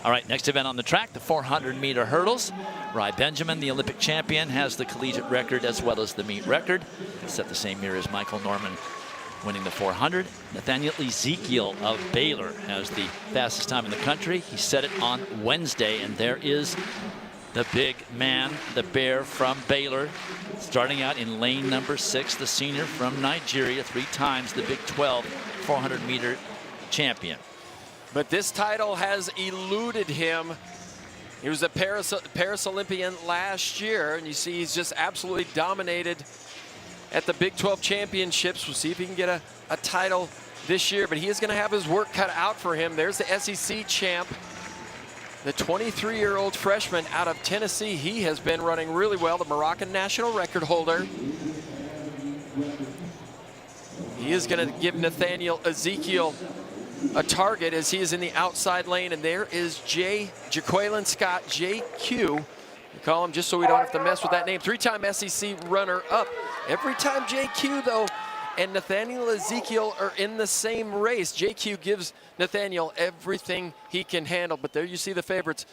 All right, next event on the track, the 400-meter hurdles. Rye Benjamin, the Olympic champion, has the collegiate record as well as the meet record. Set the same year as Michael Norman, winning the 400. Nathaniel Ezekiel of Baylor has the fastest time in the country. He set it on Wednesday, and there is the big man, the bear from Baylor, starting out in lane number 6, the senior from Nigeria, 3 times the Big 12 400-meter champion. But this title has eluded him. He was a Paris Olympian last year, and you see he's just absolutely dominated at the Big 12 championships. We'll see if he can get a title this year, but he is going to have his work cut out for him. There's the SEC champ, the 23-year-old freshman out of Tennessee. He has been running really well, the Moroccan national record holder. He is going to give Nathaniel Ezekiel a target as he is in the outside lane, and there is Jaqueline Scott, JQ. We call him just so we don't have to mess with that name. 3-time SEC runner-up. Every time JQ, though, and Nathaniel Ezekiel are in the same race, JQ gives Nathaniel everything he can handle. But there you see the favorites.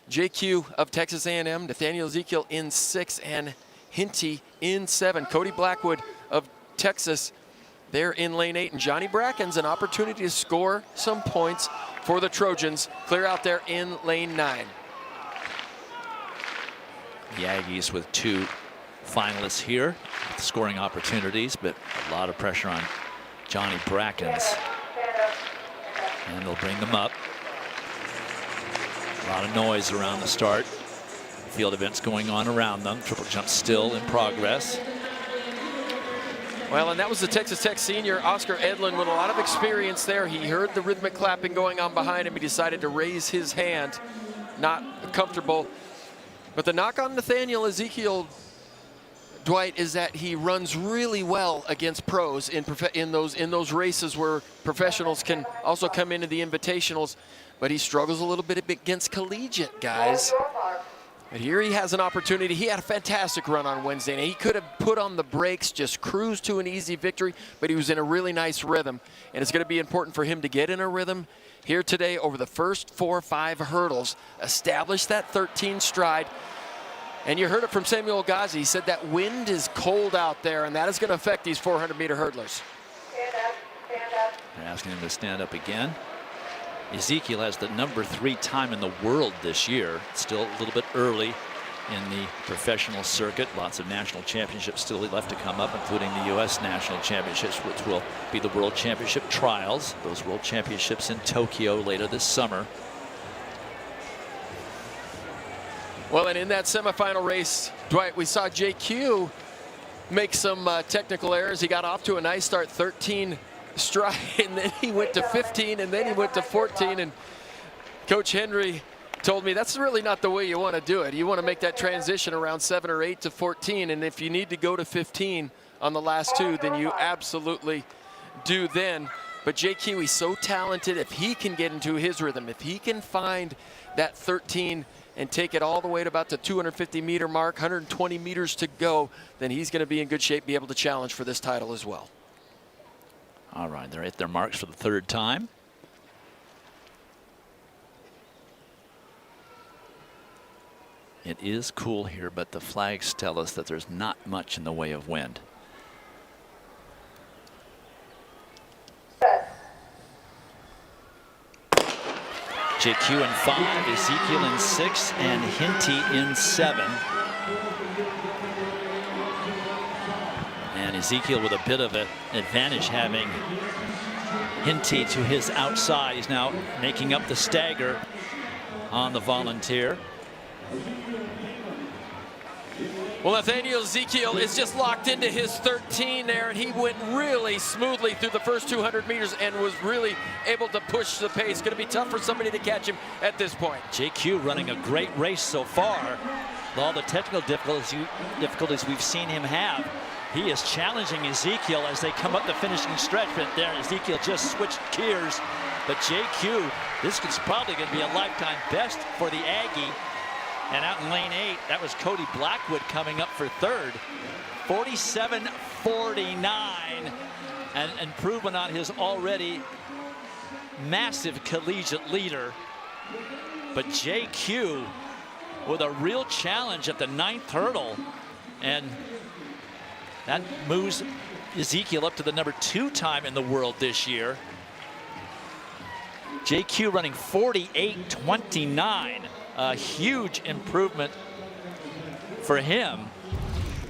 JQ of Texas A&M, Nathaniel Ezekiel in 6, and Hinty in 7. Cody Blackwood of Texas, they're in lane 8, and Johnny Bracken's an opportunity to score some points for the Trojans. Clear out there in lane 9. The Aggies with 2 finalists here, with scoring opportunities, but a lot of pressure on Johnny Bracken's. And they'll bring them up. A lot of noise around the start. Field events going on around them. Triple jump still in progress. Well, and that was the Texas Tech senior, Oscar Edlin, with a lot of experience there. He heard the rhythmic clapping going on behind him. He decided to raise his hand, not comfortable. But the knock on Nathaniel Ezekiel, Dwight, is that he runs really well against pros in those races where professionals can also come into the invitationals. But he struggles a little bit against collegiate guys. But here he has an opportunity. He had a fantastic run on Wednesday, and he could have put on the brakes, just cruise to an easy victory, but he was in a really nice rhythm. And it's going to be important for him to get in a rhythm here today over the first 4 or 5 hurdles, establish that 13 stride. And you heard it from Samuel Ghazi. He said that wind is cold out there, and that is going to affect these 400-meter hurdlers. Stand up, stand up. They're asking him to stand up again. Ezekiel has the number 3 time in the world this year. Still a little bit early in the professional circuit. Lots of national championships still left to come up, including the U.S. national championships, which will be the World Championship trials. Those World Championships in Tokyo later this summer. Well, and in that semifinal race, Dwight, we saw JQ make some technical errors. He got off to a nice start, 13 stride, and then he went to 15, and then he went to 14, and Coach Henry told me that's really not the way you want to do it. You want to make that transition around 7 or 8 to 14, and if you need to go to 15 on the last 2, then you absolutely do then. But JQ, he's so talented. If he can get into his rhythm, if he can find that 13 and take it all the way to about the 250-meter mark, 120 meters to go, then he's going to be in good shape, be able to challenge for this title as well. All right, they're at their marks for the 3rd time. It is cool here, but the flags tell us that there's not much in the way of wind. JQ in 5, Ezekiel in 6, and Hinty in 7. And Ezekiel with a bit of an advantage, having Hinty to his outside. He's now making up the stagger on the volunteer. Well, Nathaniel Ezekiel is just locked into his 13 there, and he went really smoothly through the first 200 meters and was really able to push the pace. Going to be tough for somebody to catch him at this point. JQ running a great race so far. With all the technical difficulties we've seen him have, he is challenging Ezekiel as they come up the finishing stretch. But there, Ezekiel just switched gears. But JQ, this is probably going to be a lifetime best for the Aggie. And out in lane 8, that was Cody Blackwood coming up for 3rd. 47.49, and improvement on his already massive collegiate leader. But JQ with a real challenge at the 9th hurdle, and that moves Ezekiel up to the number 2 time in the world this year. JQ running 48.29, a huge improvement for him,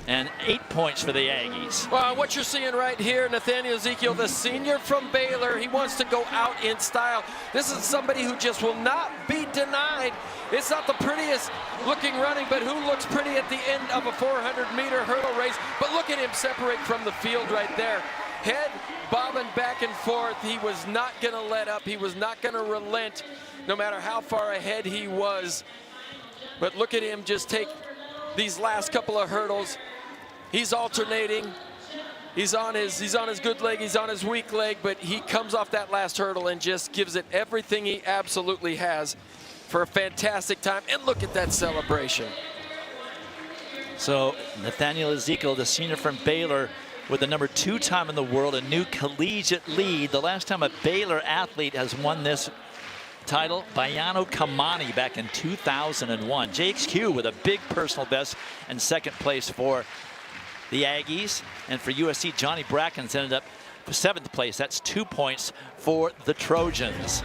and 8 points for the Aggies. Well, what you're seeing right here, Nathaniel Ezekiel, the senior from Baylor, he wants to go out in style. This is somebody who just will not be denied. It's not the prettiest looking running, but who looks pretty at the end of a 400-meter hurdle race. But look at him separate from the field right there. Head bobbing back and forth. He was not going to let up. He was not going to relent, no matter how far ahead he was. But look at him just take these last couple of hurdles. He's alternating. He's on his good leg, he's on his weak leg, but he comes off that last hurdle and just gives it everything he absolutely has for a fantastic time. And look at that celebration. So Nathaniel Ezekiel, the senior from Baylor, with the number 2 time in the world, a new collegiate lead. The last time a Baylor athlete has won this title, Bayano Kamani, back in 2001. JXQ with a big personal best and 2nd place for the Aggies. And for USC, Johnny Brackens ended up 7th place. That's 2 points for the Trojans.